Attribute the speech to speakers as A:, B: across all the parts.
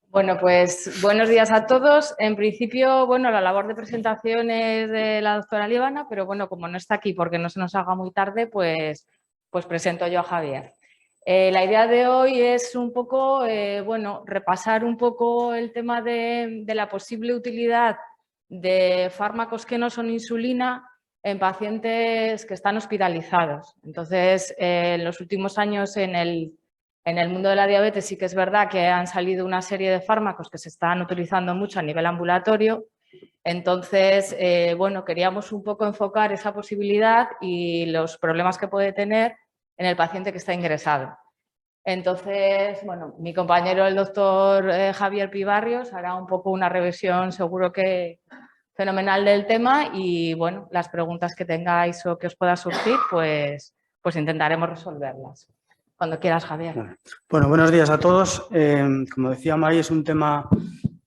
A: Bueno, pues buenos días a todos. En principio, bueno, la labor de presentación es de la doctora Líbana, pero bueno, como no está aquí porque no se nos haga muy tarde, pues presento yo a Javier. La idea de hoy es un poco, bueno, repasar un poco el tema de la posible utilidad de fármacos que no son insulina en pacientes que están hospitalizados. Entonces, en los últimos años en el mundo de la diabetes sí que es verdad que han salido una serie de fármacos que se están utilizando mucho a nivel ambulatorio. Entonces, bueno, queríamos un poco enfocar esa posibilidad y los problemas que puede tener en el paciente que está ingresado. Entonces, bueno, mi compañero, el doctor Javier Pibarrios, hará un poco una revisión seguro que fenomenal del tema y, bueno, las preguntas que tengáis o que os pueda surgir, pues intentaremos resolverlas. Cuando quieras, Javier.
B: Bueno, buenos días a todos. Como decía Mari, es un tema,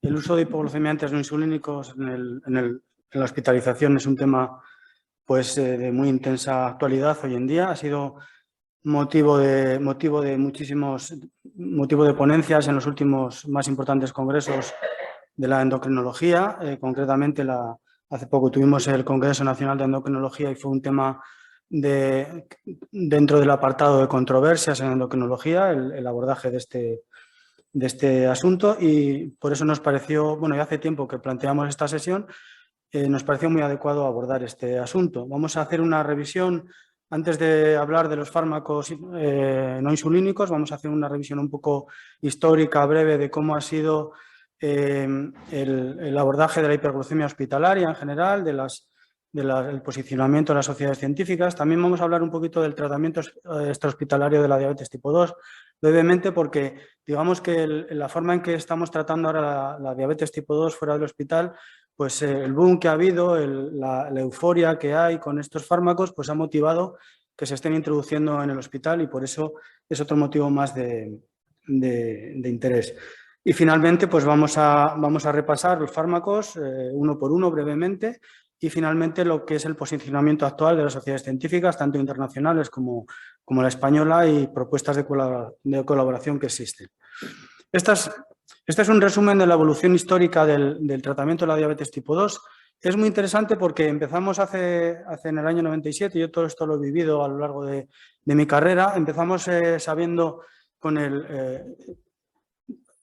B: el uso de hipoglucemiantes no insulínicos en la hospitalización es un tema pues, de muy intensa actualidad hoy en día. Ha sido motivo de ponencias en los últimos más importantes congresos de la endocrinología. Concretamente, hace poco tuvimos el Congreso Nacional de Endocrinología y fue un tema dentro del apartado de controversias en endocrinología, el abordaje de este asunto, y por eso nos pareció, bueno, ya hace tiempo que planteamos esta sesión, nos pareció muy adecuado abordar este asunto. Vamos a hacer una revisión, antes de hablar de los fármacos no insulínicos, vamos a hacer una revisión un poco histórica, breve, de cómo ha sido el abordaje de la hiperglucemia hospitalaria en general, el posicionamiento de las sociedades científicas. También vamos a hablar un poquito del tratamiento extrahospitalario de la diabetes tipo 2, brevemente porque digamos que la forma en que estamos tratando ahora la diabetes tipo 2 fuera del hospital, pues el boom que ha habido, la euforia que hay con estos fármacos, pues ha motivado que se estén introduciendo en el hospital y por eso es otro motivo más de interés. Y finalmente, pues vamos a repasar los fármacos uno por uno brevemente y finalmente lo que es el posicionamiento actual de las sociedades científicas, tanto internacionales como la española, y propuestas de colaboración que existen. Este es un resumen de la evolución histórica del tratamiento de la diabetes tipo 2. Es muy interesante porque empezamos hace en el año 97, yo todo esto lo he vivido a lo largo de mi carrera, empezamos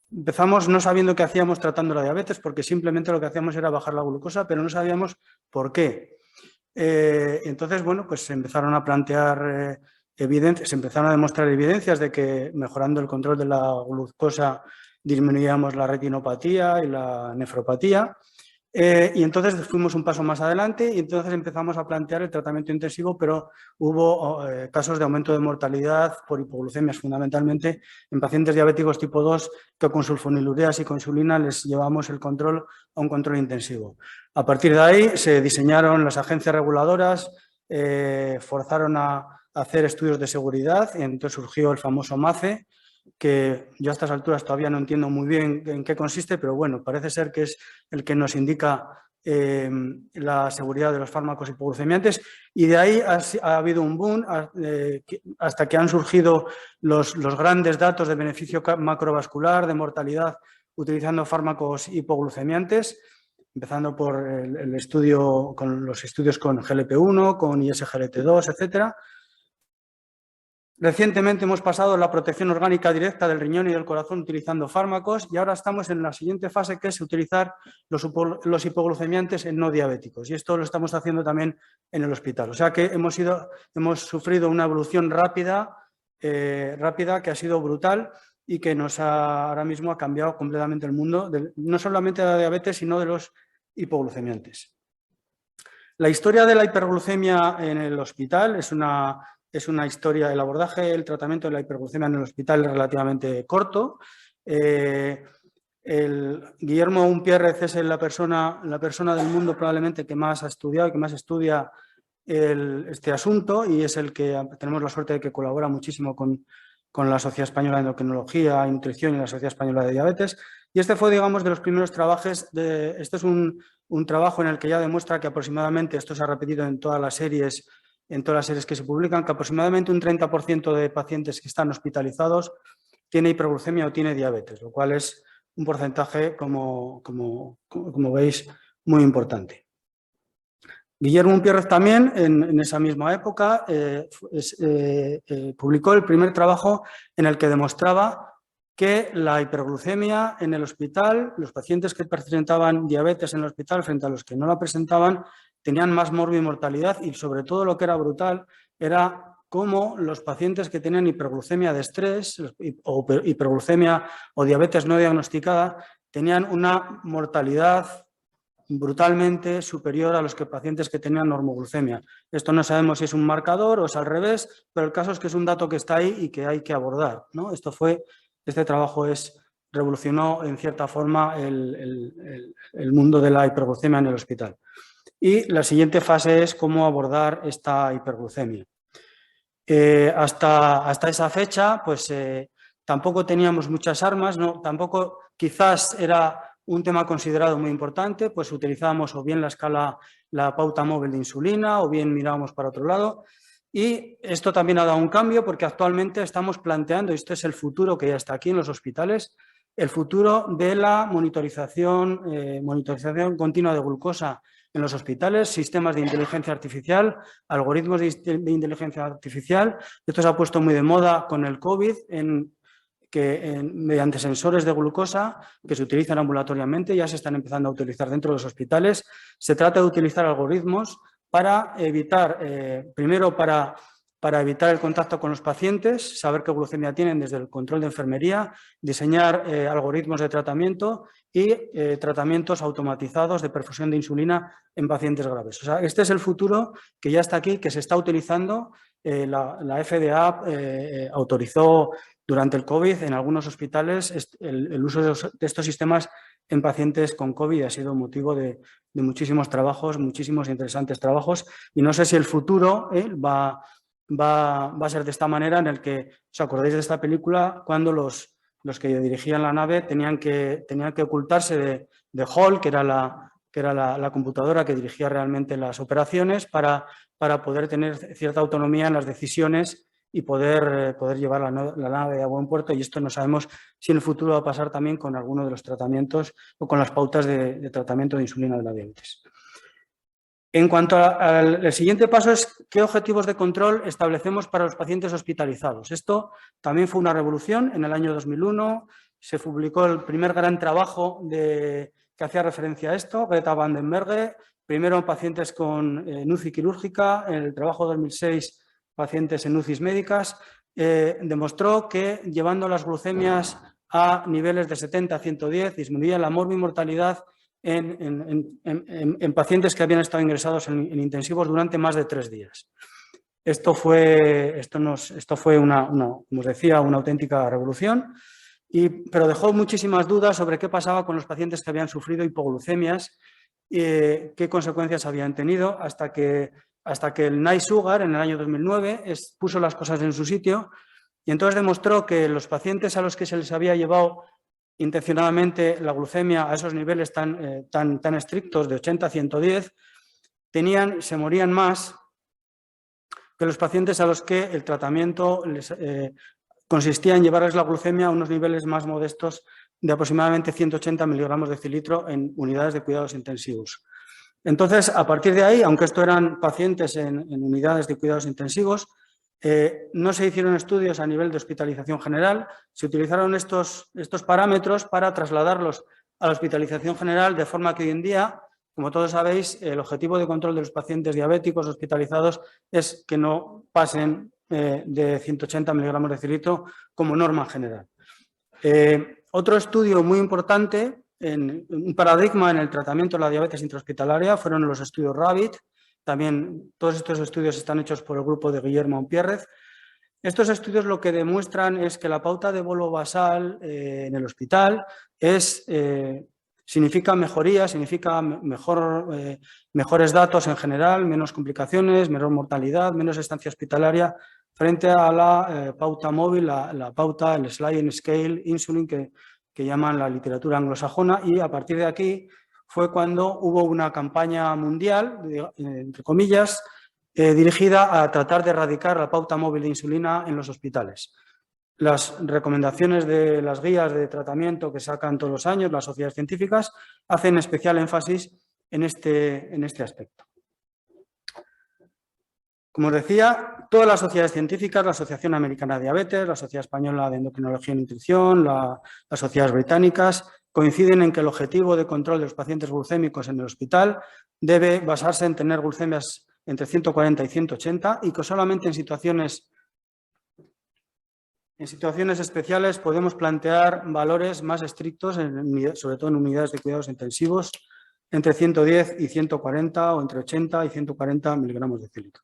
B: Empezamos no sabiendo qué hacíamos tratando la diabetes, porque simplemente lo que hacíamos era bajar la glucosa, pero no sabíamos por qué. Entonces, bueno, pues se empezaron a plantear evidencias, se empezaron a demostrar evidencias de que mejorando el control de la glucosa disminuíamos la retinopatía y la nefropatía. Y entonces fuimos un paso más adelante y entonces empezamos a plantear el tratamiento intensivo, pero hubo casos de aumento de mortalidad por hipoglucemias, fundamentalmente en pacientes diabéticos tipo 2 que con sulfonilureas y con insulina les llevamos el control a un control intensivo. A partir de ahí se diseñaron las agencias reguladoras, forzaron a hacer estudios de seguridad y entonces surgió el famoso MACE, que yo a estas alturas todavía no entiendo muy bien en qué consiste, pero bueno, parece ser que es el que nos indica la seguridad de los fármacos hipoglucemiantes, y de ahí ha habido un boom hasta que han surgido los grandes datos de beneficio macrovascular, de mortalidad, utilizando fármacos hipoglucemiantes, empezando por los estudios con GLP-1, con ISGLT2, etcétera. Recientemente hemos pasado a la protección orgánica directa del riñón y del corazón utilizando fármacos y ahora estamos en la siguiente fase, que es utilizar los hipoglucemiantes en no diabéticos, y esto lo estamos haciendo también en el hospital. O sea que hemos sufrido una evolución rápida que ha sido brutal y que ahora mismo ha cambiado completamente el mundo, no solamente de la diabetes, sino de los hipoglucemiantes. La historia de la hiperglucemia en el hospital es una historia. El abordaje, el tratamiento de la hiperglucemia en el hospital es relativamente corto. Guillermo Unpierrez es la persona del mundo probablemente que más ha estudiado y que más estudia este asunto, y es el que tenemos la suerte de que colabora muchísimo con la Sociedad Española de Endocrinología y Nutrición y la Sociedad Española de Diabetes. Y este fue, digamos, de los primeros trabajos. Este es un trabajo en el que ya demuestra que aproximadamente, esto se ha repetido en todas las series en todas las series que se publican, que aproximadamente un 30% de pacientes que están hospitalizados tiene hiperglucemia o tiene diabetes, lo cual es un porcentaje, como veis, muy importante. Guillermo Umpierrez también, en esa misma época, publicó el primer trabajo en el que demostraba que la hiperglucemia en el hospital, los pacientes que presentaban diabetes en el hospital frente a los que no la presentaban, tenían más morbimortalidad y, sobre todo, lo que era brutal era cómo los pacientes que tenían hiperglucemia de estrés o hiperglucemia o diabetes no diagnosticada tenían una mortalidad brutalmente superior a los pacientes que tenían normoglucemia. Esto no sabemos si es un marcador o es al revés, pero el caso es que es un dato que está ahí y que hay que abordar, ¿no? Este trabajo revolucionó en cierta forma el mundo de la hiperglucemia en el hospital. Y la siguiente fase es cómo abordar esta hiperglucemia. Hasta esa fecha, pues tampoco teníamos muchas armas, ¿no? Tampoco quizás era un tema considerado muy importante, pues utilizábamos o bien la pauta móvil de insulina o bien mirábamos para otro lado. Y esto también ha dado un cambio porque actualmente estamos planteando, y este es el futuro que ya está aquí en los hospitales, el futuro de la monitorización continua de glucosa en los hospitales, sistemas de inteligencia artificial, algoritmos de inteligencia artificial. Esto se ha puesto muy de moda con el COVID, mediante sensores de glucosa que se utilizan ambulatoriamente, ya se están empezando a utilizar dentro de los hospitales. Se trata de utilizar algoritmos para evitar, primero para evitar el contacto con los pacientes, saber qué glucemia tienen desde el control de enfermería, diseñar algoritmos de tratamiento y tratamientos automatizados de perfusión de insulina en pacientes graves. O sea, este es el futuro que ya está aquí, que se está utilizando. La FDA autorizó durante el COVID en algunos hospitales el uso de estos sistemas en pacientes con COVID ha sido motivo de muchísimos trabajos, muchísimos interesantes trabajos, y no sé si el futuro va a ser de esta manera, en el que, ¿os acordáis de esta película? Cuando los que dirigían la nave tenían que ocultarse de Hall, que era la computadora que dirigía realmente las operaciones, para poder tener cierta autonomía en las decisiones y poder llevar la nave a buen puerto. Y esto no sabemos si en el futuro va a pasar también con alguno de los tratamientos o con las pautas de tratamiento de insulina de la diabetes. En cuanto al siguiente paso es qué objetivos de control establecemos para los pacientes hospitalizados. Esto también fue una revolución. En el año 2001 se publicó el primer gran trabajo que hacía referencia a esto, Greta Van den Berghe, primero en pacientes con UCI quirúrgica, en el trabajo 2006 pacientes en UCIs médicas, demostró que llevando las glucemias a niveles de 70 a 110 disminuía la morbimortalidad en pacientes que habían estado ingresados en intensivos durante más de 3 días. Esto fue, como os decía, una auténtica revolución, pero dejó muchísimas dudas sobre qué pasaba con los pacientes que habían sufrido hipoglucemias, qué consecuencias habían tenido, hasta que el NICE-SUGAR en el año 2009 puso las cosas en su sitio y entonces demostró que los pacientes a los que se les había llevado intencionadamente la glucemia a esos niveles tan estrictos de 80 a 110 se morían más que los pacientes a los que el tratamiento consistía en llevarles la glucemia a unos niveles más modestos de aproximadamente 180 miligramos de decilitro en unidades de cuidados intensivos. Entonces, a partir de ahí, aunque esto eran pacientes en unidades de cuidados intensivos, no se hicieron estudios a nivel de hospitalización general, se utilizaron estos parámetros para trasladarlos a la hospitalización general, de forma que hoy en día, como todos sabéis, el objetivo de control de los pacientes diabéticos hospitalizados es que no pasen de 180 miligramos de decilitro como norma general. Otro estudio muy importante, un paradigma en el tratamiento de la diabetes intrahospitalaria, fueron los estudios RABBIT. También todos estos estudios están hechos por el grupo de Guillermo Umpierrez. Estos estudios lo que demuestran es que la pauta de bolo basal en el hospital significa mejoría, significa mejores datos en general, menos complicaciones, menor mortalidad, menos estancia hospitalaria frente a la pauta móvil, el sliding scale insulin que llaman la literatura anglosajona, y a partir de aquí fue cuando hubo una campaña mundial, entre comillas, dirigida a tratar de erradicar la pauta móvil de insulina en los hospitales. Las recomendaciones de las guías de tratamiento que sacan todos los años las sociedades científicas hacen especial énfasis en este aspecto. Como os decía, todas las sociedades científicas, la Asociación Americana de Diabetes, la Sociedad Española de Endocrinología y Nutrición, las sociedades británicas, coinciden en que el objetivo de control de los pacientes glucémicos en el hospital debe basarse en tener glucemias entre 140 y 180 y que solamente en situaciones especiales podemos plantear valores más estrictos, sobre todo en unidades de cuidados intensivos, entre 110 y 140 o entre 80 y 140 miligramos de decilitro.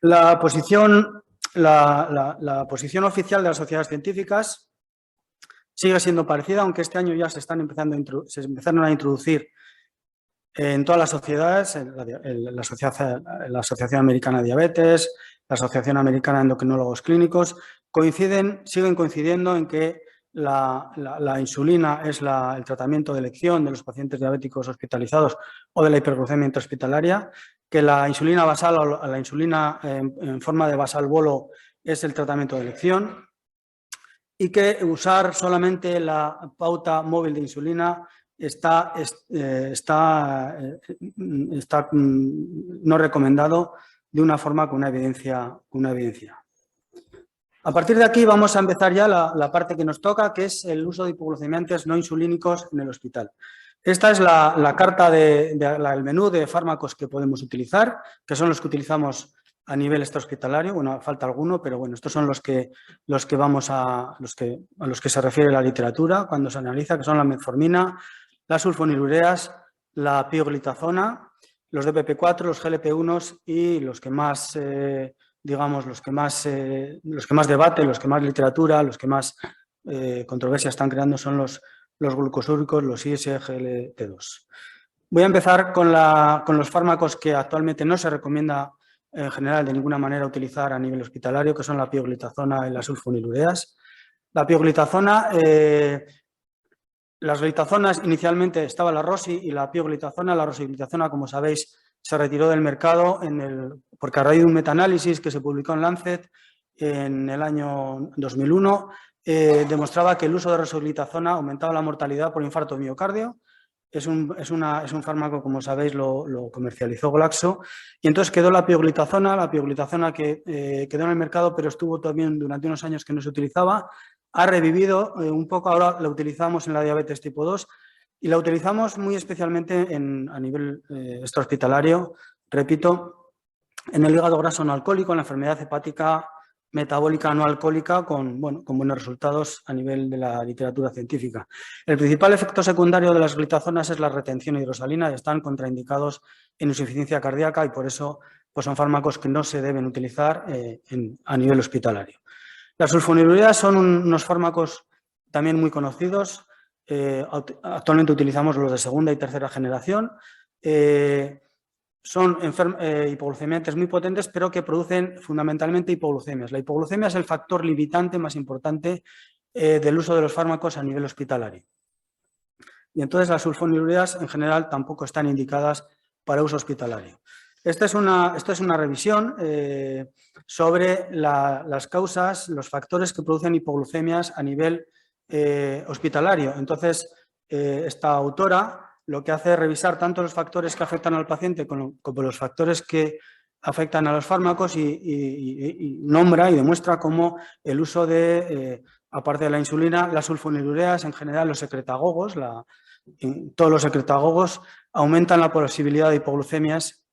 B: La posición oficial de las sociedades científicas sigue siendo parecida, aunque este año ya se empezaron a introducir en todas las sociedades, la Asociación Americana de Diabetes, la Asociación Americana de Endocrinólogos Clínicos, siguen coincidiendo en que la insulina es el tratamiento de elección de los pacientes diabéticos hospitalizados o de la hiperglucemia intrahospitalaria, que la insulina basal o la insulina en forma de basal bolo es el tratamiento de elección y que usar solamente la pauta móvil de insulina está no recomendado de una forma con una evidencia. A partir de aquí vamos a empezar ya la parte que nos toca, que es el uso de hipoglucemiantes no insulínicos en el hospital. Esta es la carta del menú de fármacos que podemos utilizar, que son los que utilizamos a nivel extrahospitalario. Bueno, falta alguno, pero bueno, estos son los que a los que se refiere la literatura cuando se analiza, que son la metformina, las sulfonilureas, la pioglitazona, los DPP4, los GLP-1 y los que más, los que más debate, los que más literatura, los que más controversia están creando son los glucosúricos, los ISGLT2. Voy a empezar con los fármacos que actualmente no se recomienda en general de ninguna manera utilizar a nivel hospitalario, que son la pioglitazona y las sulfonilureas. La pioglitazona, las glitazonas inicialmente estaba la Rosi y la pioglitazona. La rosiglitazona, como sabéis, se retiró del mercado porque a raíz de un metaanálisis que se publicó en Lancet en el año 2001, demostraba que el uso de rosiglitazona aumentaba la mortalidad por infarto de miocardio. Es un fármaco, como sabéis, lo comercializó Glaxo y entonces quedó la pioglitazona que quedó en el mercado, pero estuvo también durante unos años que no se utilizaba. Ha revivido un poco, ahora la utilizamos en la diabetes tipo 2 y la utilizamos muy especialmente a nivel extrahospitalario, repito, en el hígado graso no alcohólico, en la enfermedad hepática metabólica no alcohólica con buenos resultados a nivel de la literatura científica. El principal efecto secundario de las glitazonas es la retención hidrosalina y están contraindicados en insuficiencia cardíaca y por eso pues son fármacos que no se deben utilizar a nivel hospitalario. Las sulfonilureas son unos fármacos también muy conocidos. Actualmente utilizamos los de segunda y tercera generación. Son hipoglucemiantes muy potentes, pero que producen fundamentalmente hipoglucemias. La hipoglucemia es el factor limitante más importante del uso de los fármacos a nivel hospitalario. Y entonces las sulfonilureas en general tampoco están indicadas para uso hospitalario. Esta es una revisión sobre las causas, los factores que producen hipoglucemias a nivel hospitalario. Entonces, esta autora lo que hace es revisar tanto los factores que afectan al paciente como los factores que afectan a los fármacos y nombra y demuestra cómo el uso de, aparte de la insulina, las sulfonilureas, en general los secretagogos, todos los secretagogos aumentan la posibilidad de hipoglucemias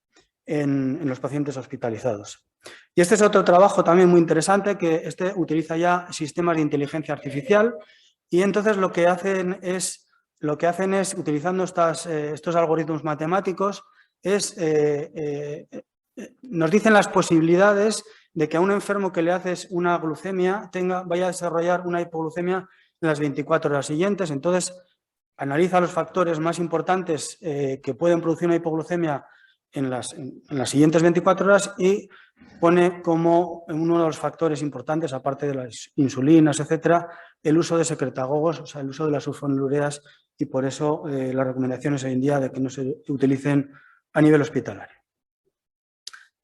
B: en los pacientes hospitalizados. Y este es otro trabajo también muy interesante, que utiliza ya sistemas de inteligencia artificial y entonces lo que hacen es utilizando estos algoritmos matemáticos, nos dicen las posibilidades de que a un enfermo que le haces una glucemia vaya a desarrollar una hipoglucemia en las 24 horas siguientes. Entonces, analiza los factores más importantes que pueden producir una hipoglucemia en las siguientes 24 horas y pone como uno de los factores importantes, aparte de las insulinas, etcétera, el uso de secretagogos, o sea, el uso de las sulfonilureas y por eso las recomendaciones hoy en día de que no se utilicen a nivel hospitalario.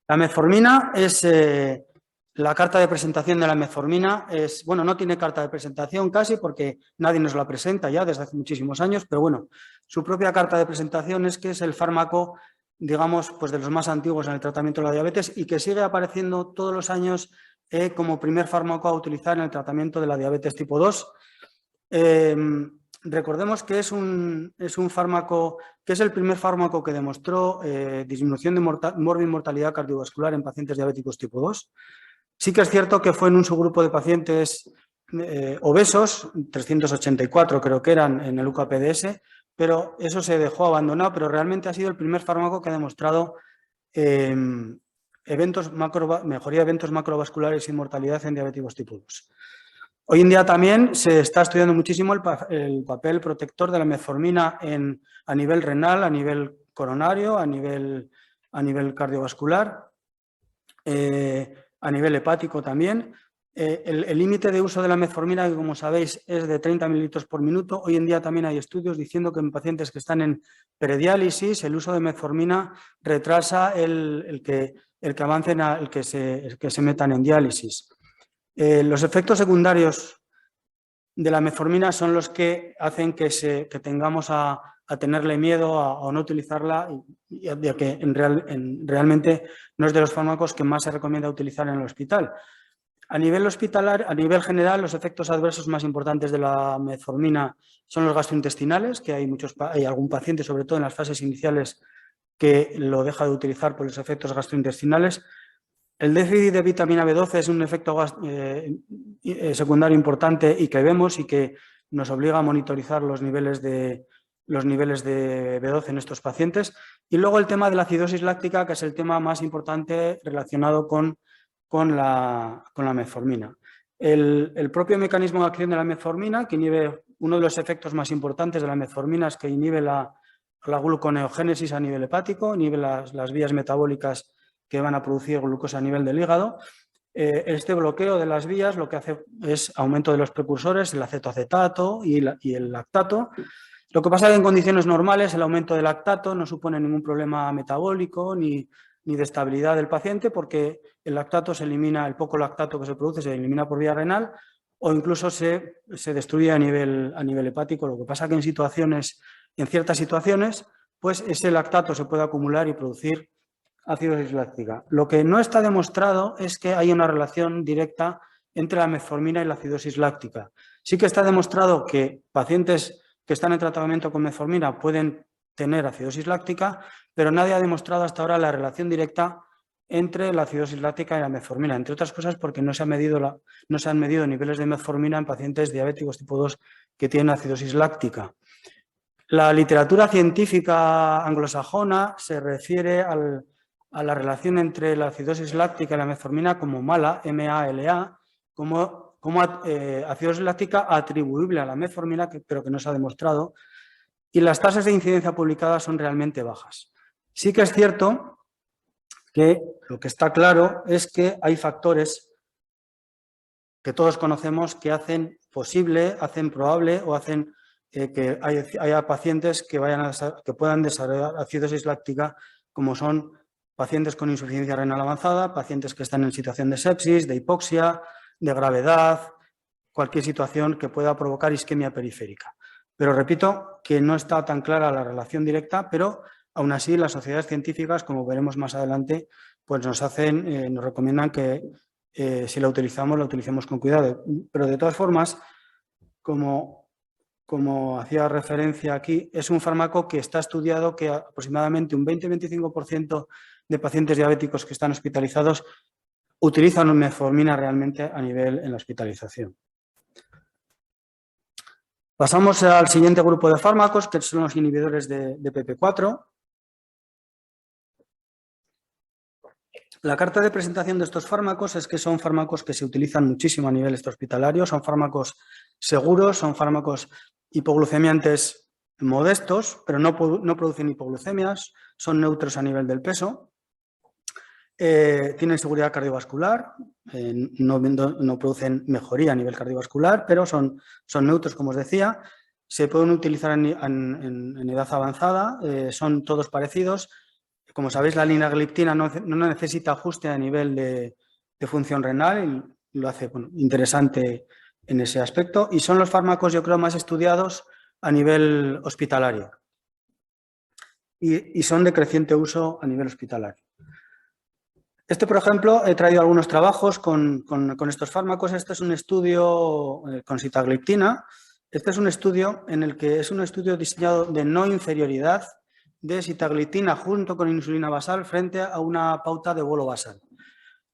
B: La metformina es... la carta de presentación de la metformina es, bueno, no tiene carta de presentación casi porque nadie nos la presenta ya desde hace muchísimos años, pero bueno, su propia carta de presentación es que es el fármaco, digamos, pues de los más antiguos en el tratamiento de la diabetes y que sigue apareciendo todos los años como primer fármaco a utilizar en el tratamiento de la diabetes tipo 2. Recordemos que es un fármaco, que es el primer fármaco que demostró disminución de mortalidad cardiovascular en pacientes diabéticos tipo 2. Sí que es cierto que fue en un subgrupo de pacientes obesos, 384 creo que eran en el UKPDS, pero eso se dejó abandonado, pero realmente ha sido el primer fármaco que ha demostrado mejoría de eventos macrovasculares y mortalidad en diabéticos tipo 2. Hoy en día también se está estudiando muchísimo el papel protector de la metformina a nivel renal, a nivel coronario, a nivel cardiovascular. A nivel hepático también. El límite de uso de la metformina, que como sabéis es de 30 mililitros por minuto, hoy en día también hay estudios diciendo que en pacientes que están en prediálisis el uso de metformina retrasa el que avancen, el que se metan en diálisis. Los efectos secundarios de la metformina son los que hacen que tengamos a tenerle miedo, a no utilizarla, ya que realmente no es de los fármacos que más se recomienda utilizar en el hospital. A nivel hospitalario, a nivel general, los efectos adversos más importantes de la metformina son los gastrointestinales, que hay algún paciente, sobre todo en las fases iniciales, que lo deja de utilizar por los efectos gastrointestinales. El déficit de vitamina B12 es un efecto secundario importante y que vemos y que nos obliga a monitorizar los niveles de B12 en estos pacientes. Y luego el tema de la acidosis láctica, que es el tema más importante relacionado con la metformina. El propio mecanismo de acción de la metformina, que inhibe uno de los efectos más importantes de la metformina, es que inhibe la gluconeogénesis a nivel hepático, inhibe las vías metabólicas que van a producir glucosa a nivel del hígado. Este bloqueo de las vías lo que hace es aumento de los precursores, el acetoacetato y el lactato. Lo que pasa es que en condiciones normales el aumento del lactato no supone ningún problema metabólico ni de estabilidad del paciente porque el lactato se elimina, el poco lactato que se produce se elimina por vía renal o incluso se destruye a nivel hepático. Lo que pasa es que en ciertas situaciones, pues ese lactato se puede acumular y producir acidosis láctica. Lo que no está demostrado es que hay una relación directa entre la metformina y la acidosis láctica. Sí que está demostrado que pacientes que están en tratamiento con metformina pueden tener acidosis láctica, pero nadie ha demostrado hasta ahora la relación directa entre la acidosis láctica y la metformina, entre otras cosas porque no se han medido niveles de metformina en pacientes diabéticos tipo 2 que tienen acidosis láctica. La literatura científica anglosajona se refiere a la relación entre la acidosis láctica y la metformina como MALA, M-A-L-A, como acidosis láctica atribuible a la metformina, pero que no se ha demostrado, y las tasas de incidencia publicadas son realmente bajas. Sí que es cierto que lo que está claro es que hay factores que todos conocemos que hacen posible, hacen probable o hacen que haya pacientes que puedan desarrollar acidosis láctica, como son pacientes con insuficiencia renal avanzada, pacientes que están en situación de sepsis, de hipoxia, de gravedad, cualquier situación que pueda provocar isquemia periférica. Pero repito que no está tan clara la relación directa, pero aún así las sociedades científicas, como veremos más adelante, pues nos recomiendan que si la utilicemos con cuidado. Pero de todas formas, como hacía referencia aquí, es un fármaco que está estudiado que aproximadamente un 20-25% de pacientes diabéticos que están hospitalizados utilizan metformina realmente en la hospitalización. Pasamos al siguiente grupo de fármacos, que son los inhibidores de PP4. La carta de presentación de estos fármacos es que son fármacos que se utilizan muchísimo a nivel hospitalario, son fármacos seguros, son fármacos hipoglucemiantes modestos, pero no producen hipoglucemias, son neutros a nivel del peso, tienen seguridad cardiovascular, no producen mejoría a nivel cardiovascular, pero son neutros, como os decía. se pueden utilizar en edad avanzada, son todos parecidos. Como sabéis, la linagliptina no necesita ajuste a nivel de función renal y lo hace interesante en ese aspecto. Y son los fármacos, yo creo, más estudiados a nivel hospitalario. Y son de creciente uso a nivel hospitalario. Por ejemplo, he traído algunos trabajos con estos fármacos. Este es un estudio con sitagliptina. Este es un estudio en el que es un estudio diseñado de no inferioridad de sitagliptina junto con insulina basal frente a una pauta de bolo basal.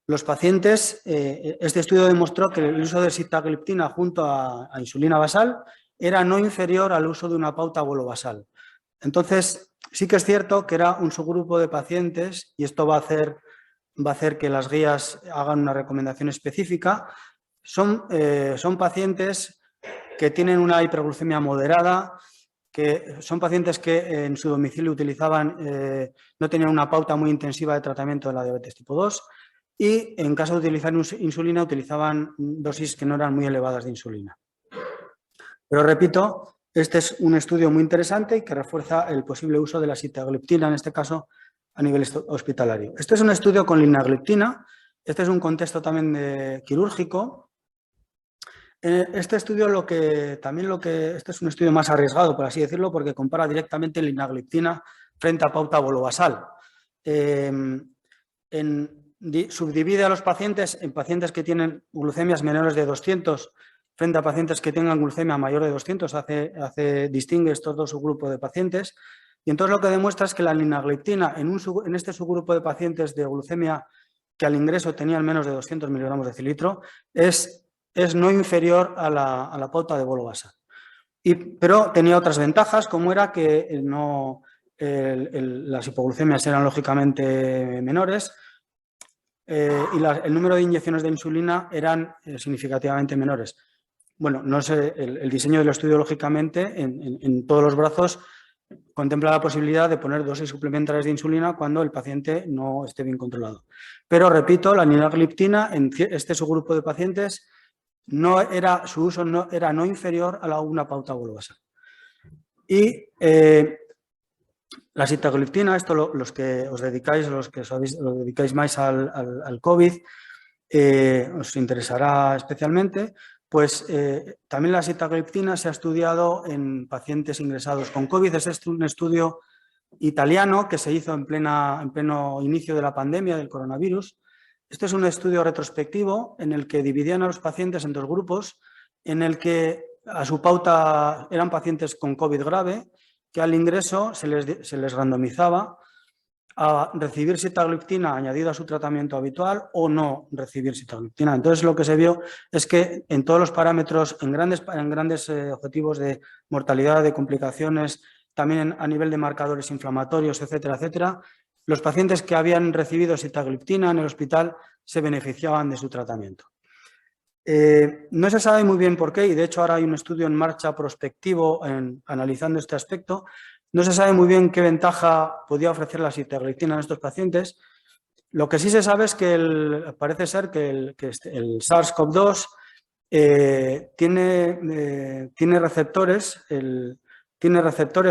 B: Los pacientes, este estudio demostró que el uso de sitagliptina junto a insulina basal era no inferior al uso de una pauta bolo basal. Entonces, sí que es cierto que era un subgrupo de pacientes, y esto va a hacer que las guías hagan una recomendación específica. Son pacientes que tienen una hiperglucemia moderada, que son pacientes que en su domicilio no tenían una pauta muy intensiva de tratamiento de la diabetes tipo 2 y en caso de utilizar insulina utilizaban dosis que no eran muy elevadas de insulina. Pero repito, este es un estudio muy interesante y que refuerza el posible uso de la sitagliptina, en este caso a nivel hospitalario. Este es un estudio con linagliptina, este es un contexto también quirúrgico. Este estudio este es un estudio más arriesgado, por así decirlo, porque compara directamente linagliptina frente a pauta bolobasal. Subdivide a los pacientes en pacientes que tienen glucemias menores de 200 frente a pacientes que tengan glucemia mayor de 200, distingue estos dos subgrupos de pacientes. Y entonces lo que demuestra es que la linagliptina en este subgrupo de pacientes de glucemia que al ingreso tenían menos de 200 miligramos de decilitro es no inferior a la pauta de bolo basal. Pero tenía otras ventajas, como era que las hipoglucemias eran lógicamente menores y el número de inyecciones de insulina eran significativamente menores. Bueno, no sé, el diseño del estudio, lógicamente, en todos los brazos contempla la posibilidad de poner dosis suplementarias de insulina cuando el paciente no esté bien controlado. Pero, repito, la linagliptina en este subgrupo de pacientes su uso era no inferior a una pauta bolobasal. Y la sitagliptina, esto los que os dedicáis más al COVID, os interesará especialmente, pues también la sitagliptina se ha estudiado en pacientes ingresados con COVID. Este es un estudio italiano que se hizo en pleno inicio de la pandemia del coronavirus. Este es un estudio retrospectivo en el que dividían a los pacientes en dos grupos, en el que a su pauta eran pacientes con COVID grave, que al ingreso se les randomizaba a recibir sitagliptina añadida a su tratamiento habitual o no recibir sitagliptina. Entonces, lo que se vio es que en todos los parámetros, en grandes objetivos de mortalidad, de complicaciones, también a nivel de marcadores inflamatorios, etcétera, etcétera, los pacientes que habían recibido sitagliptina en el hospital se beneficiaban de su tratamiento. No se sabe muy bien por qué, y de hecho ahora hay un estudio en marcha prospectivo analizando este aspecto. No se sabe muy bien qué ventaja podía ofrecer la sitagliptina en estos pacientes. Lo que sí se sabe es que parece ser que el SARS-CoV-2 tiene receptores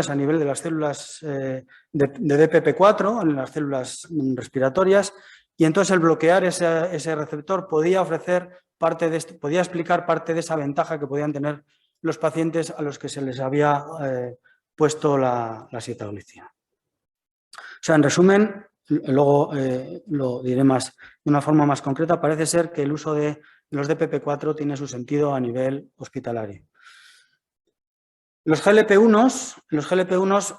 B: a nivel de las células de DPP4, en las células respiratorias, y entonces el bloquear ese receptor podía explicar parte de esa ventaja que podían tener los pacientes a los que se les había puesto la sitagliptina. O sea, en resumen, luego lo diré de una forma más concreta, parece ser que el uso de los DPP4 tiene su sentido a nivel hospitalario. Los GLP-1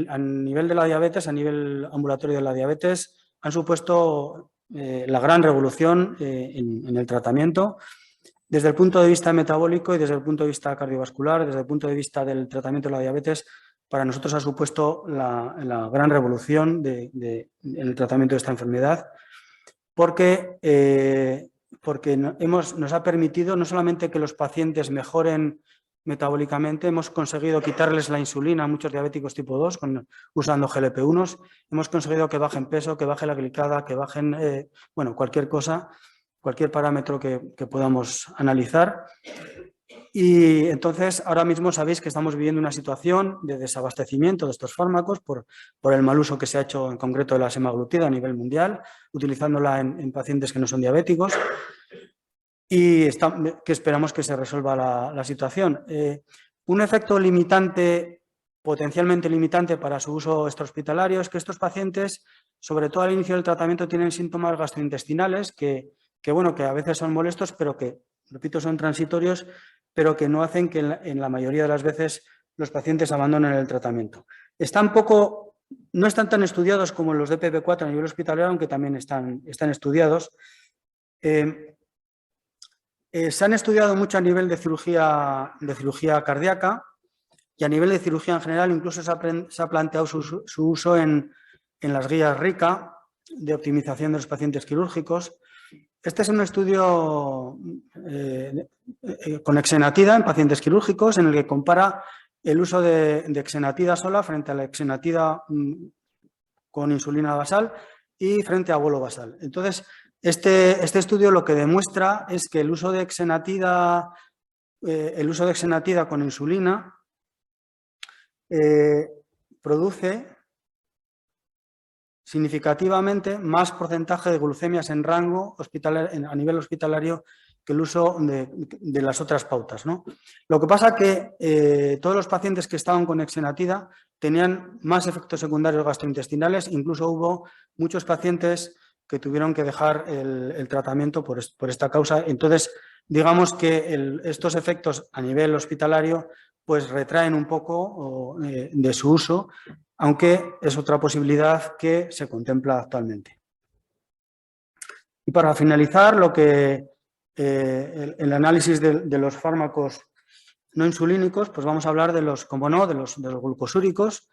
B: a nivel de la diabetes, a nivel ambulatorio de la diabetes, han supuesto la gran revolución en el tratamiento. Desde el punto de vista metabólico y desde el punto de vista cardiovascular, desde el punto de vista del tratamiento de la diabetes, para nosotros ha supuesto la gran revolución en el tratamiento de esta enfermedad, porque nos ha permitido no solamente que los pacientes mejoren metabólicamente, hemos conseguido quitarles la insulina a muchos diabéticos tipo 2 usando GLP-1, hemos conseguido que bajen peso, que baje la glicada, que bajen cualquier cosa, cualquier parámetro que podamos analizar. Y entonces ahora mismo sabéis que estamos viviendo una situación de desabastecimiento de estos fármacos por el mal uso que se ha hecho en concreto de la semaglutida a nivel mundial, utilizándola en pacientes que no son diabéticos, y que esperamos que se resuelva la situación. Un efecto limitante, potencialmente limitante para su uso extrahospitalario, es que estos pacientes, sobre todo al inicio del tratamiento, tienen síntomas gastrointestinales que a veces son molestos, pero que, repito, son transitorios, pero que no hacen que en la mayoría de las veces los pacientes abandonen el tratamiento. No están tan estudiados como los de DPP-4 a nivel hospitalario, aunque también están estudiados. Se han estudiado mucho a nivel de cirugía cardíaca y a nivel de cirugía en general incluso se ha planteado su uso en las guías RICA de optimización de los pacientes quirúrgicos. Este es un estudio con exenatida en pacientes quirúrgicos en el que compara el uso de exenatida sola frente a la exenatida con insulina basal y frente a bolo basal. Entonces, este estudio lo que demuestra es que el uso de exenatida con insulina produce significativamente más porcentaje de glucemias en rango a nivel hospitalario que el uso de las otras pautas, ¿no? Lo que pasa que todos los pacientes que estaban con exenatida tenían más efectos secundarios gastrointestinales, incluso hubo muchos pacientes que tuvieron que dejar el tratamiento por esta causa. Entonces, digamos que estos efectos a nivel hospitalario pues retraen un poco de su uso, aunque es otra posibilidad que se contempla actualmente. Y para finalizar, el análisis de los fármacos no insulínicos, pues vamos a hablar de los glucosúricos.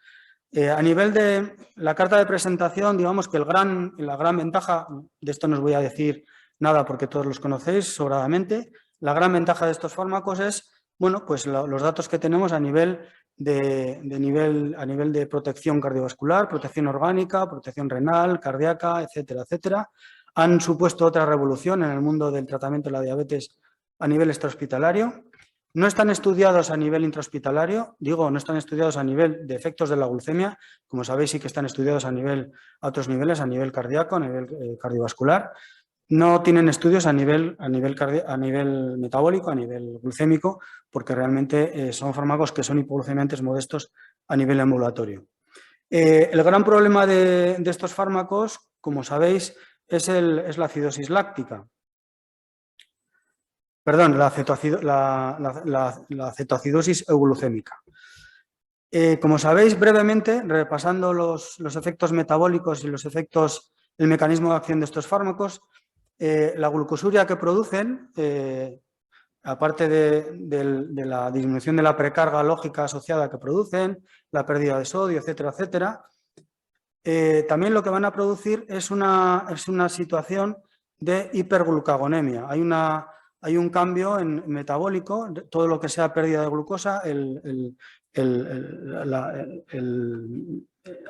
B: A nivel de la carta de presentación, digamos que la gran ventaja, de esto no os voy a decir nada porque todos los conocéis sobradamente, la gran ventaja de estos fármacos es, bueno, pues los datos que tenemos a nivel de protección cardiovascular, protección orgánica, protección renal, cardíaca, etcétera, etcétera. Han supuesto otra revolución en el mundo del tratamiento de la diabetes a nivel extrahospitalario. No están estudiados a nivel intrahospitalario, no están estudiados a nivel de efectos de la glucemia, como sabéis sí que están estudiados a otros niveles, a nivel cardíaco, a nivel cardiovascular. No tienen estudios a nivel metabólico, a nivel glucémico, porque realmente son fármacos que son hipoglucemiantes modestos a nivel ambulatorio. El gran problema de estos fármacos, como sabéis, es la acidosis láctica. Perdón, la cetoacidosis euglucémica. Como sabéis, brevemente, repasando los efectos metabólicos y el mecanismo de acción de estos fármacos, la glucosuria que producen, aparte de la disminución de la precarga lógica asociada que producen, la pérdida de sodio, etcétera, etcétera, también lo que van a producir es una situación de hiperglucagonemia. Hay un cambio metabólico, todo lo que sea pérdida de glucosa,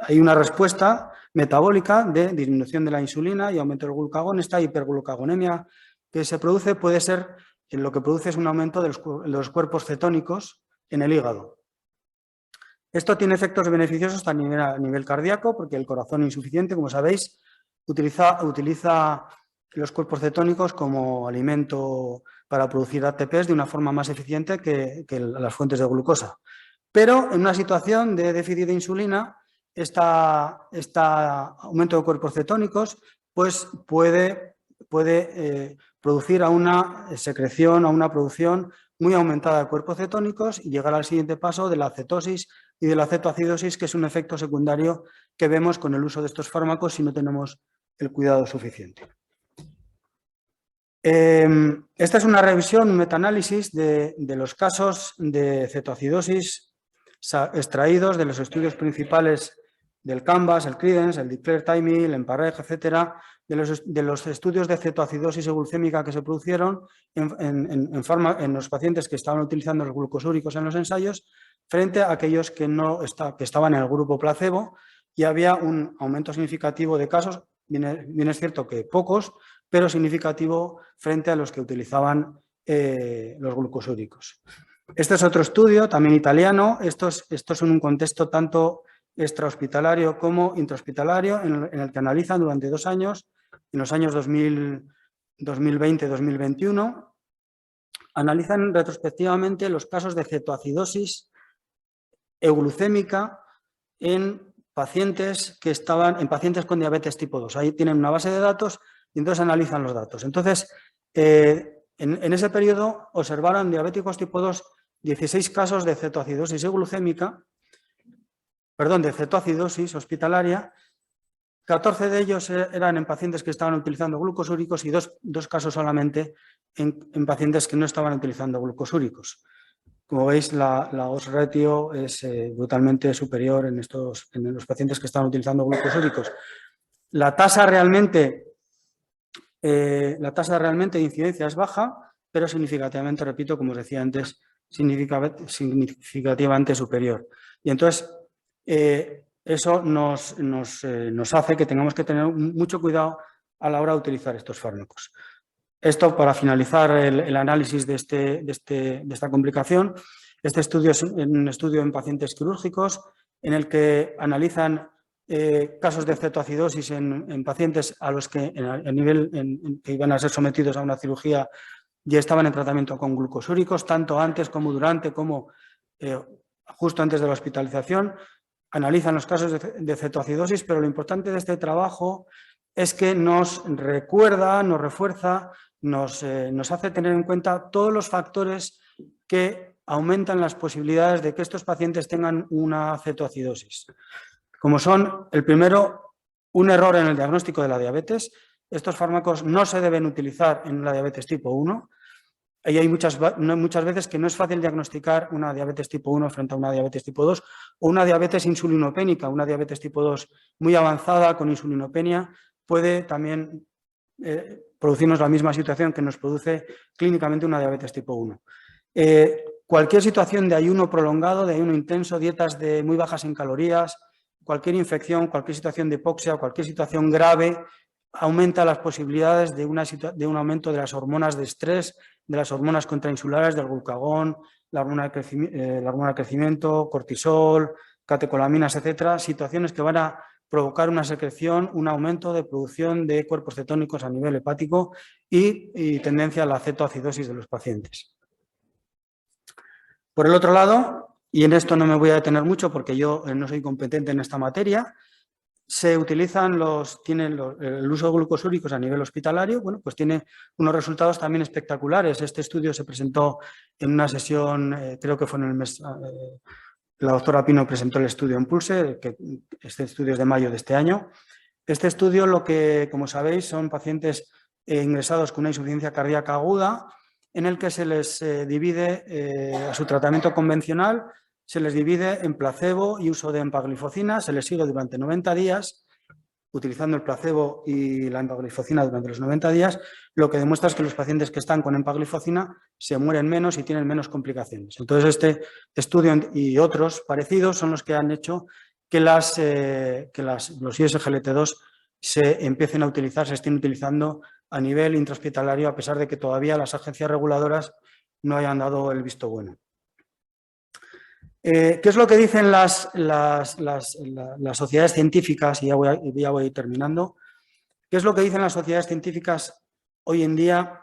B: hay una respuesta metabólica de disminución de la insulina y aumento del glucagón. Esta hiperglucagonemia que se produce puede ser, lo que produce es un aumento de los cuerpos cetónicos en el hígado. Esto tiene efectos beneficiosos a nivel cardíaco, porque el corazón insuficiente, como sabéis, utiliza los cuerpos cetónicos como alimento para producir ATPs de una forma más eficiente que las fuentes de glucosa. Pero en una situación de déficit de insulina, este aumento de cuerpos cetónicos pues puede producir a una secreción, a una producción muy aumentada de cuerpos cetónicos y llegar al siguiente paso de la cetosis y de la cetoacidosis, que es un efecto secundario que vemos con el uso de estos fármacos si no tenemos el cuidado suficiente. Esta es una revisión, un metaanálisis de los casos de cetoacidosis extraídos de los estudios principales del Canvas, el Credence, el Declare Timing, el Empareg, etcétera, de los estudios de cetoacidosis euglucémica que se produjeron en los pacientes que estaban utilizando los glucosúricos en los ensayos frente a aquellos que estaban en el grupo placebo, y había un aumento significativo de casos, bien es cierto que pocos, pero significativo frente a los que utilizaban los glucosúricos. Este es otro estudio, también italiano. Estos son un contexto tanto extrahospitalario como intrahospitalario, en el que analizan durante 2 años, en los años 2020-2021, analizan retrospectivamente los casos de cetoacidosis euglucémica en pacientes con diabetes tipo 2. Ahí tienen una base de datos y entonces analizan los datos. Entonces, en ese periodo observaron diabéticos tipo 2 16 casos de cetoacidosis euglucémica, de cetoacidosis hospitalaria. 14 de ellos eran en pacientes que estaban utilizando glucosúricos y dos casos solamente en pacientes que no estaban utilizando glucosúricos. Como veis, la odds ratio es brutalmente superior en los pacientes que estaban utilizando glucosúricos. La tasa realmente de incidencia es baja, pero significativamente, repito, como os decía antes, significativamente superior. Y entonces, eso nos hace que tengamos que tener mucho cuidado a la hora de utilizar estos fármacos. Esto para finalizar el análisis de esta complicación. Este estudio es un estudio en pacientes quirúrgicos en el que analizan casos de cetoacidosis en pacientes a los que que iban a ser sometidos a una cirugía y estaban en tratamiento con glucosúricos, tanto antes como durante, como justo antes de la hospitalización. Analizan los casos de cetoacidosis, pero lo importante de este trabajo es que nos recuerda, nos refuerza, nos hace tener en cuenta todos los factores que aumentan las posibilidades de que estos pacientes tengan una cetoacidosis. Como son, el primero, un error en el diagnóstico de la diabetes. Estos fármacos no se deben utilizar en la diabetes tipo 1. Y hay muchas veces que no es fácil diagnosticar una diabetes tipo 1 frente a una diabetes tipo 2 o una diabetes insulinopénica. Una diabetes tipo 2 muy avanzada con insulinopenia puede también producirnos la misma situación que nos produce clínicamente una diabetes tipo 1. Cualquier situación de ayuno prolongado, de ayuno intenso, dietas muy bajas en calorías, cualquier infección, cualquier situación de hipoxia, cualquier situación grave, aumenta las posibilidades de un aumento de las hormonas de estrés, de las hormonas contrainsulares, del glucagón, la hormona de crecimiento, cortisol, catecolaminas, etcétera, situaciones que van a provocar una secreción, un aumento de producción de cuerpos cetónicos a nivel hepático y tendencia a la cetoacidosis de los pacientes. Por el otro lado, y en esto no me voy a detener mucho porque yo no soy competente en esta materia, se utilizan el uso de glucosúricos a nivel hospitalario. Bueno, pues tiene unos resultados también espectaculares. Este estudio se presentó en una sesión, creo que fue en el mes, la doctora Pino presentó el estudio en Pulse, que este estudio es de mayo de este año. Este estudio, como sabéis, son pacientes ingresados con una insuficiencia cardíaca aguda, en el que se les divide a su tratamiento convencional, se les divide en placebo y uso de empagliflozina, se les sigue durante 90 días, utilizando el placebo y la empagliflozina durante los 90 días, lo que demuestra es que los pacientes que están con empagliflozina se mueren menos y tienen menos complicaciones. Entonces, este estudio y otros parecidos son los que han hecho que los ISGLT2 se empiecen a utilizar, se estén utilizando a nivel intrahospitalario, a pesar de que todavía las agencias reguladoras no hayan dado el visto bueno. ¿Qué es lo que dicen las sociedades científicas? Y ya voy terminando. ¿Qué es lo que dicen las sociedades científicas hoy en día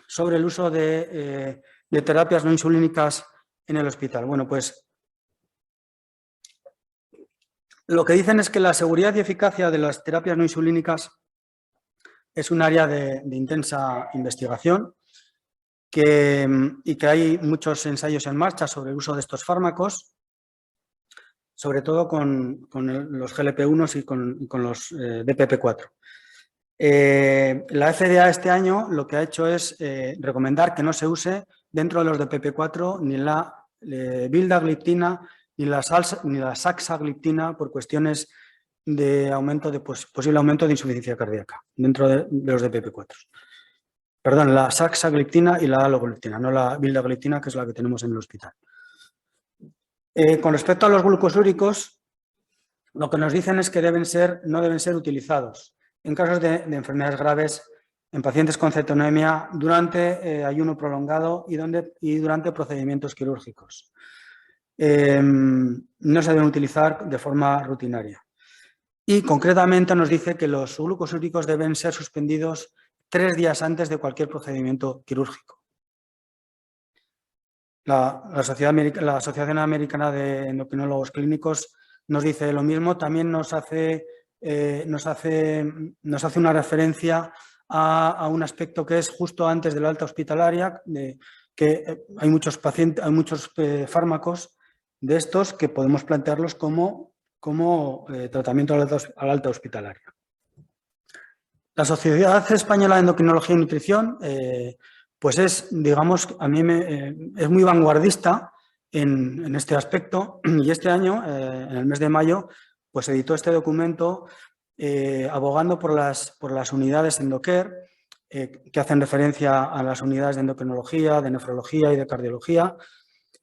B: sobre el uso de terapias no insulínicas en el hospital? Bueno, pues lo que dicen es que la seguridad y eficacia de las terapias no insulínicas es un área de intensa investigación y que hay muchos ensayos en marcha sobre el uso de estos fármacos, sobre todo con los GLP-1 y con los DPP-4. La FDA este año lo que ha hecho es recomendar que no se use dentro de los DPP-4 ni la vildagliptina ni la saxagliptina por cuestiones de posible aumento de insuficiencia cardíaca dentro de los DPP-4. Perdón, la saxagliptina y la alogliptina, no la vildagliptina, que es la que tenemos en el hospital. Con respecto a los glucosúricos, lo que nos dicen es que no deben ser utilizados en casos de enfermedades graves en pacientes con cetonemia durante ayuno prolongado y durante procedimientos quirúrgicos. No se deben utilizar de forma rutinaria. Y concretamente nos dice que los glucosúricos deben ser suspendidos 3 días antes de cualquier procedimiento quirúrgico. La Asociación Americana de Endocrinólogos Clínicos nos dice lo mismo. También nos hace una referencia a un aspecto que es justo antes de la alta hospitalaria, que hay muchos fármacos de estos que podemos plantearlos como tratamiento a la alta hospitalaria. La Sociedad Española de Endocrinología y Nutrición pues es, digamos, a mí es muy vanguardista en este aspecto, y este año, en el mes de mayo, pues editó este documento abogando por las unidades Endocare, que hacen referencia a las unidades de endocrinología, de nefrología y de cardiología,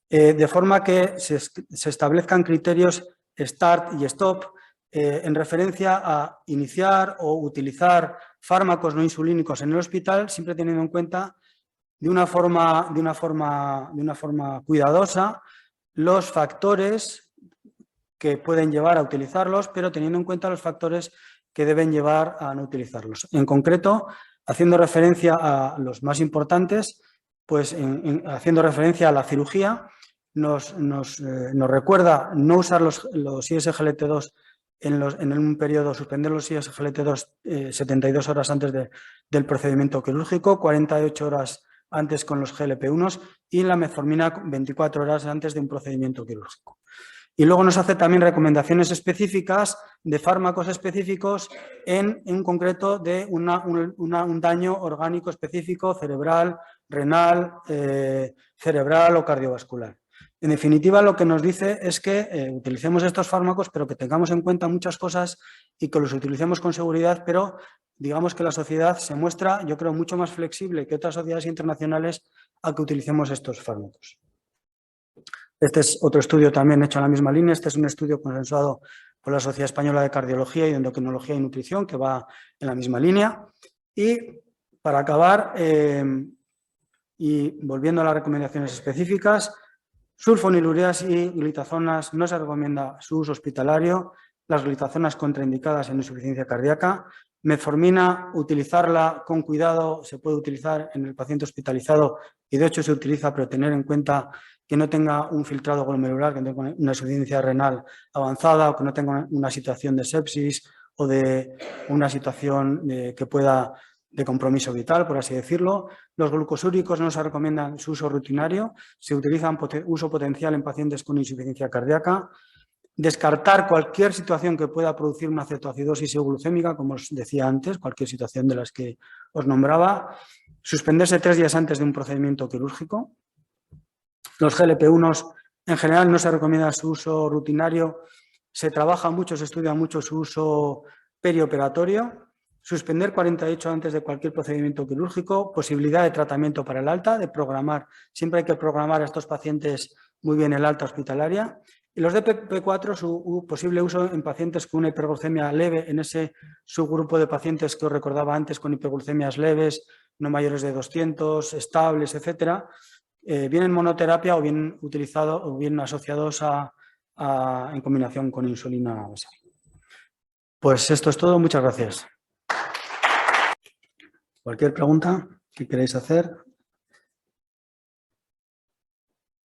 B: de forma que se establezcan criterios START y STOP en referencia a iniciar o utilizar fármacos no insulínicos en el hospital, siempre teniendo en cuenta de una forma cuidadosa los factores que pueden llevar a utilizarlos, pero teniendo en cuenta los factores que deben llevar a no utilizarlos. En concreto, haciendo referencia a los más importantes, pues haciendo referencia a la cirugía, nos recuerda no usar los ISGLT2 en un periodo, suspender los ISGLT2 72 horas antes del procedimiento quirúrgico, 48 horas antes con los GLP-1 y la metformina 24 horas antes de un procedimiento quirúrgico. Y luego nos hace también recomendaciones específicas de fármacos específicos en concreto de un daño orgánico específico, cerebral, renal, cerebral o cardiovascular. En definitiva, lo que nos dice es que utilicemos estos fármacos, pero que tengamos en cuenta muchas cosas y que los utilicemos con seguridad, pero digamos que la sociedad se muestra, yo creo, mucho más flexible que otras sociedades internacionales a que utilicemos estos fármacos. Este es otro estudio también hecho en la misma línea. Este es un estudio consensuado por la Sociedad Española de Cardiología y de Endocrinología y Nutrición, que va en la misma línea. Y para acabar, y volviendo a las recomendaciones específicas, sulfonilureas y glitazonas no se recomienda su uso hospitalario, las glitazonas contraindicadas en insuficiencia cardíaca. Metformina, utilizarla con cuidado, se puede utilizar en el paciente hospitalizado y de hecho se utiliza, pero tener en cuenta que no tenga un filtrado glomerular, que no tenga una insuficiencia renal avanzada o que no tenga una situación de sepsis o de una situación que pueda de compromiso vital, por así decirlo. Los glucosúricos no se recomiendan su uso rutinario, se utilizan uso potencial en pacientes con insuficiencia cardíaca. Descartar cualquier situación que pueda producir una cetoacidosis euglucémica, como os decía antes, cualquier situación de las que os nombraba. Suspenderse 3 días antes de un procedimiento quirúrgico. Los GLP-1 en general no se recomienda su uso rutinario, se trabaja mucho, se estudia mucho su uso perioperatorio. Suspender 48 antes de cualquier procedimiento quirúrgico, posibilidad de tratamiento para el alta, de programar, siempre hay que programar a estos pacientes muy bien el alta hospitalaria. Y los DPP-4, su posible uso en pacientes con una hiperglucemia leve, en ese subgrupo de pacientes que os recordaba antes con hiperglucemias leves, no mayores de 200, estables, etcétera, bien en monoterapia o bien utilizados o bien asociados en combinación con insulina basal. Pues esto es todo, muchas gracias. Cualquier pregunta que queráis hacer,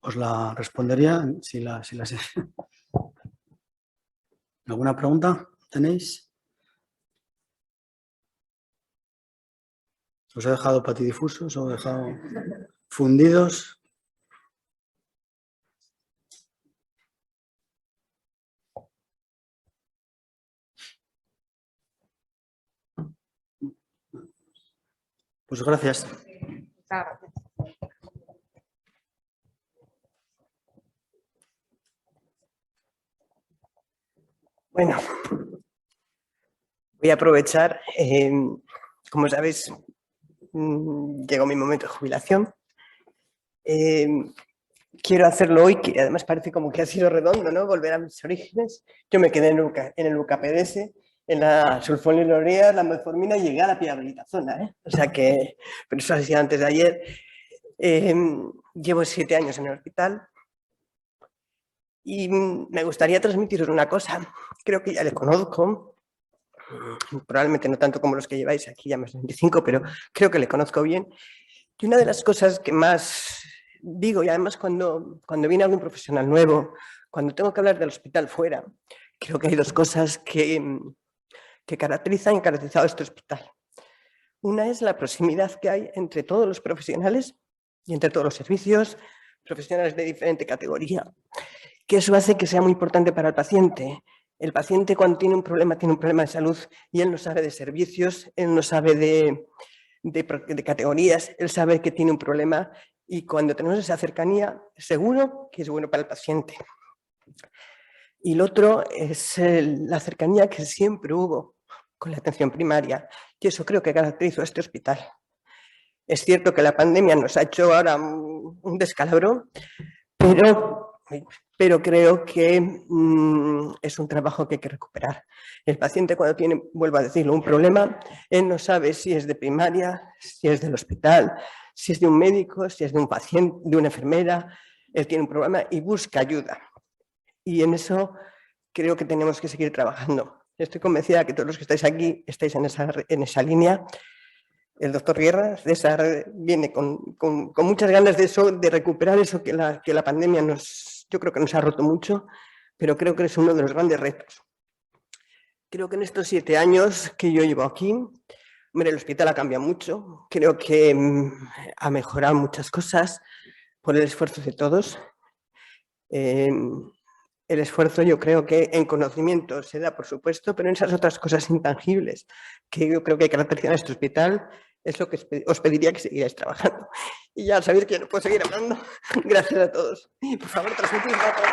B: os la respondería si las... ¿Alguna pregunta tenéis? ¿Os he dejado patidifusos o he dejado fundidos? Pues gracias.
A: Gracias.
C: Bueno, voy a aprovechar, como sabéis, llegó mi momento de jubilación. Quiero hacerlo hoy, que además parece como que ha sido redondo, ¿no? Volver a mis orígenes. Yo me quedé en el UCAPDS en la sulfonilurea, la metformina, llegué a la pioglitazona, ¿eh? O sea que, pero eso ha sido antes de ayer. Llevo 7 años en el hospital y me gustaría transmitiros una cosa. Creo que ya le conozco, probablemente no tanto como los que lleváis aquí, ya más de 25, pero creo que le conozco bien. Y una de las cosas que más digo, y además cuando viene algún profesional nuevo, cuando tengo que hablar del hospital fuera, creo que hay 2 cosas que caracterizan y han caracterizado este hospital. Una es la proximidad que hay entre todos los profesionales y entre todos los servicios, profesionales de diferente categoría, que eso hace que sea muy importante para el paciente. El paciente cuando tiene un problema de salud y él no sabe de servicios, él no sabe de categorías, él sabe que tiene un problema y cuando tenemos esa cercanía, seguro que es bueno para el paciente. Y lo otro es la cercanía que siempre hubo con la atención primaria, y eso creo que caracterizó a este hospital. Es cierto que la pandemia nos ha hecho ahora un descalabro, pero creo que es un trabajo que hay que recuperar. El paciente cuando tiene, vuelvo a decirlo, un problema, él no sabe si es de primaria, si es del hospital, si es de un médico, si es de un paciente, de una enfermera, él tiene un problema y busca ayuda. Y en eso creo que tenemos que seguir trabajando. Estoy convencida de que todos los que estáis aquí estáis en esa línea. El doctor Guerra, César, viene con muchas ganas de eso, de recuperar eso que la pandemia yo creo que nos ha roto mucho, pero creo que es uno de los grandes retos. Creo que en estos 7 años que yo llevo aquí, hombre, el hospital ha cambiado mucho, creo que ha mejorado muchas cosas por el esfuerzo de todos. El esfuerzo yo creo que en conocimiento se da, por supuesto, pero en esas otras cosas intangibles que yo creo que caracterizan a este hospital es lo que os pediría que siguierais trabajando. Y ya sabéis que no puedo seguir hablando. Gracias a todos. Y por favor, transmitidlo a todos.